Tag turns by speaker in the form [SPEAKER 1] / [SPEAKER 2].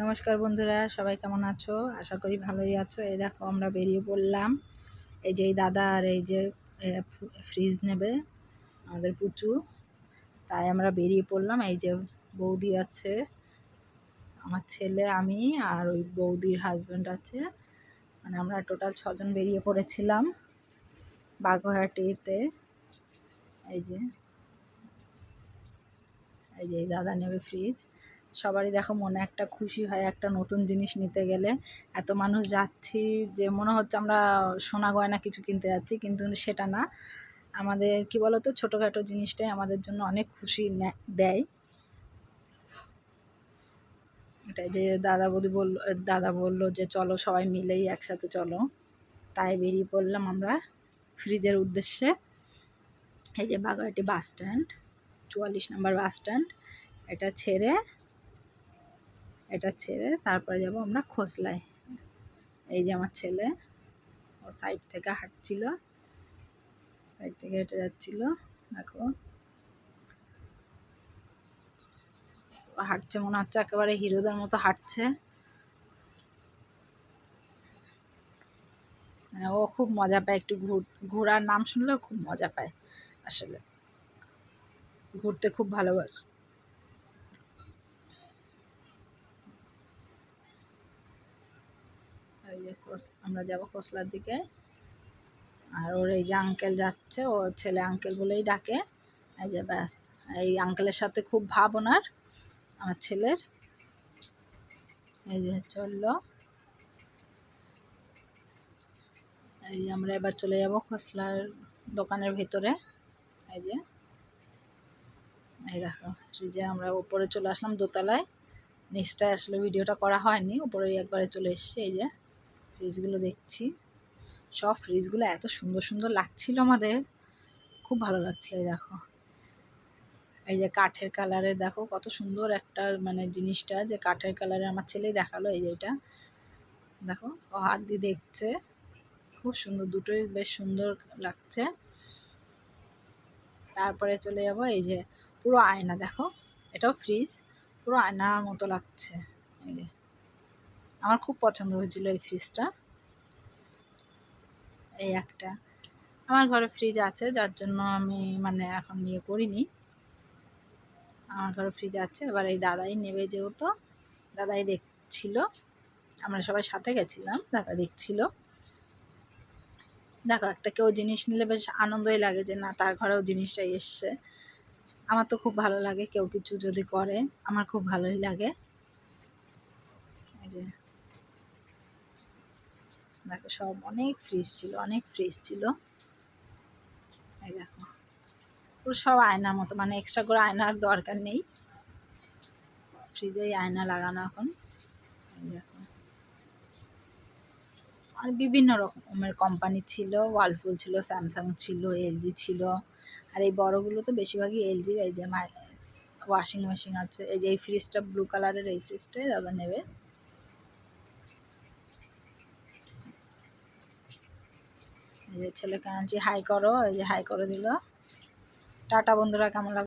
[SPEAKER 1] নমস্কার বন্ধুরা, সবাই কেমন আছো? আশা করি ভালোই আছো। এই দেখো আমরা বেরিয়ে পড়লাম। এই যে এই দাদা আর এই যে ফ্রিজ নেবে আমাদের পুচু, তাই আমরা বেরিয়ে পড়লাম। এই যে বৌদি আছে, আমার ছেলে, আমি আর ওই বৌদির হাজব্যান্ড আছে, মানে আমরা টোটাল 6 জন বেরিয়ে পড়েছিলাম বাগুইআটিতে। এই যে এই দাদা নেবে ফ্রিজ। সবারই দেখো মনে একটা খুশি হয় একটা নতুন জিনিস নিতে গেলে। এত মানুষ যাচ্ছি যে মনে হচ্ছে আমরা সোনা গয়না কিছু কিনতে যাচ্ছি, কিন্তু সেটা না। আমাদের কি বলতো, ছোটোখাটো জিনিসটাই আমাদের জন্য অনেক খুশি দেয়। এটাই যে দাদা বললো যে চলো সবাই মিলেই একসাথে চলো, তাই বেরিয়ে পড়লাম আমরা ফ্রিজের উদ্দেশ্যে। এই যে বাগুইআটি বাস স্ট্যান্ড, 44 নম্বর বাস স্ট্যান্ড। এটা ছেড়ে তারপরে যাব আমরা খোসলায়। এই যে আমার ছেলে, ও সাইড থেকে হেঁটে যাচ্ছিল। দেখো হাঁটছে, মনে হচ্ছে একেবারে হিরোদের মতো হাঁটছে। মানে ও খুব মজা পায়, একটু ঘোরার নাম শুনলেও খুব মজা পায়। আসলে ঘুরতে খুব ভালোবাসে। ওই যে আমরা যাবো খোসলার দিকে। আর ওর এই যে আঙ্কেল যাচ্ছে, ও ছেলে আঙ্কেল বলেই ডাকে। এই যে ব্যাস, এই আঙ্কেলের সাথে খুব ভাব ওনার, আমার ছেলের। এই যে চললো। এই যে আমরা এবার চলে যাব খোসলার দোকানের ভেতরে। এই যে এই দেখো, এই যে আমরা উপরে চলে আসলাম দোতলায়। নিচটায় আসলে ভিডিওটা করা হয়নি, উপরে একবারে চলে এসেছি। এই যে ফ্রিজগুলো দেখছি, সব ফ্রিজগুলো এত সুন্দর সুন্দর লাগছিল আমাদের, খুব ভালো লাগছিল। এই দেখো, এই যে কাঠের কালারে, দেখো কত সুন্দর একটা মানে জিনিসটা যে কাঠের কালারে আমার ছেলেই দেখালো। এই যে এটা দেখো, ও হাত দিয়ে দেখছে, খুব সুন্দর, দুটোই বেশ সুন্দর লাগছে। তারপরে চলে যাব এই যে পুরো আয়না, দেখো এটাও ফ্রিজ, পুরো আয়নার মতো লাগছে। এই যে আমার খুব পছন্দ হয়েছিল এই ফ্রিজটা। এই একটা আমার ঘরে ফ্রিজ আছে, যার জন্য আমি মানে এখন নিয়ে করিনি। আমার ঘরে ফ্রিজ আছে। এবার এই দাদাই নেবে, যেহেতু দাদাই দেখছিল, আমরা সবাই সাথে গেছিলাম, দাদা দেখছিল। দেখো, একটা কেউ জিনিস নিলে বেশ আনন্দই লাগে যে না, তার ঘরেও জিনিসটাই এসছে। আমার তো খুব ভালো লাগে, কেউ কিছু যদি করে আমার খুব ভালোই লাগে। এই যে দেখো, সব অনেক ফ্রিজ ছিল। এই দেখো পুরো সব আয়নার মতো, মানে এক্সট্রা করে আয়নার দরকার নেই, ফ্রিজেই আয়না লাগানো এখন। এই দেখো, আর বিভিন্ন রকমের কোম্পানি ছিল, ওয়ালপুল ছিল, স্যামসাং ছিল, এলজি ছিল। আর এই বড়গুলো তো বেশিরভাগই এলজি। এই যে ওয়াশিং মেশিন আছে। এই যে এই ফ্রিজটা ব্লু কালারের, এই ফ্রিজটাই দাদা নেবে। এই যে ছেলেকে আনছি, হাই করো। এই যে হাই করে দিল। টাটা বন্ধুরা, কেমন লাগলো?